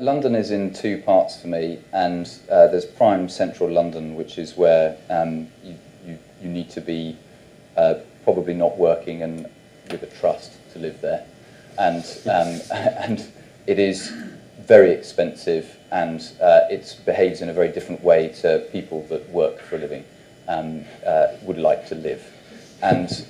London is in two parts for me, and there's prime central London, which is where you need to be probably not working and with a trust to live there, and and it is very expensive, and it behaves in a very different way to people that work for a living would like to live, and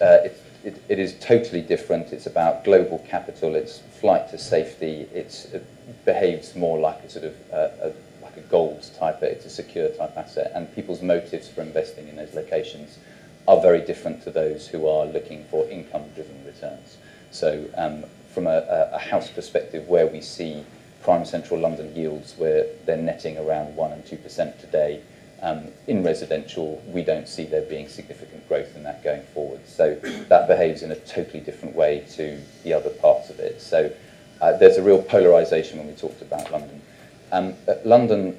it is totally different. It's about global capital. It's flight to safety. It behaves more like a sort of like a gold type. It's a secure type asset, and people's motives for investing in those locations are very different to those who are looking for income-driven returns. So, from a house perspective, where we see prime central London yields where they're netting around 1% and 2% today. In residential, we don't see there being significant growth in that going forward. So that behaves in a totally different way to the other parts of it. So there's a real polarisation when we talked about London. London,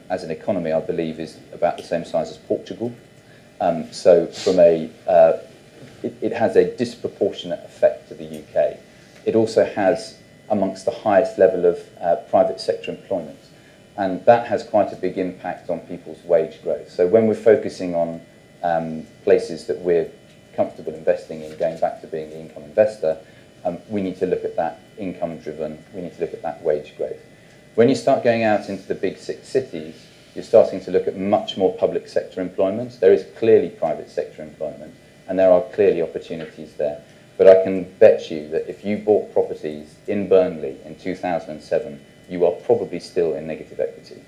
as an economy, I believe, is about the same size as Portugal. So from it has a disproportionate effect to the UK. It also has amongst the highest level of private sector employment. And that has quite a big impact on people's wage growth. So when we're focusing on places that we're comfortable investing in, going back to being the income investor, we need to look at that income-driven, we need to look at that wage growth. When you start going out into the big 6 cities, you're starting to look at much more public sector employment. There is clearly private sector employment, and there are clearly opportunities there. But I can bet you that if you bought properties in Burnley in 2007, you are probably still in negative equity.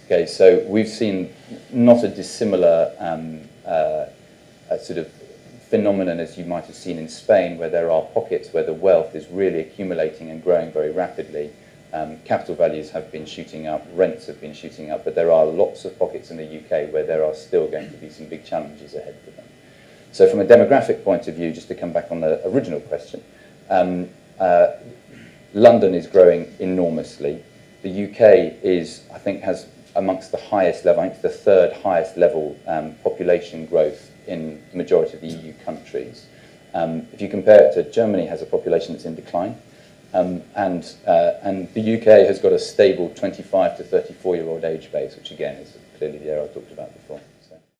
Okay, so we've seen not a dissimilar sort of phenomenon as you might have seen in Spain, where there are pockets where the wealth is really accumulating and growing very rapidly. Capital values have been shooting up, rents have been shooting up, but there are lots of pockets in the UK where there are still going to be some big challenges ahead for them. So from a demographic point of view, just to come back on the original question, London is growing enormously. The UK is, I think, has amongst the highest level, I think it's the 3rd highest level population growth in the majority of the EU countries. If you compare it to Germany, has a population that's in decline. And the UK has got a stable 25 to 34-year-old age base, which again is clearly the area I talked about before.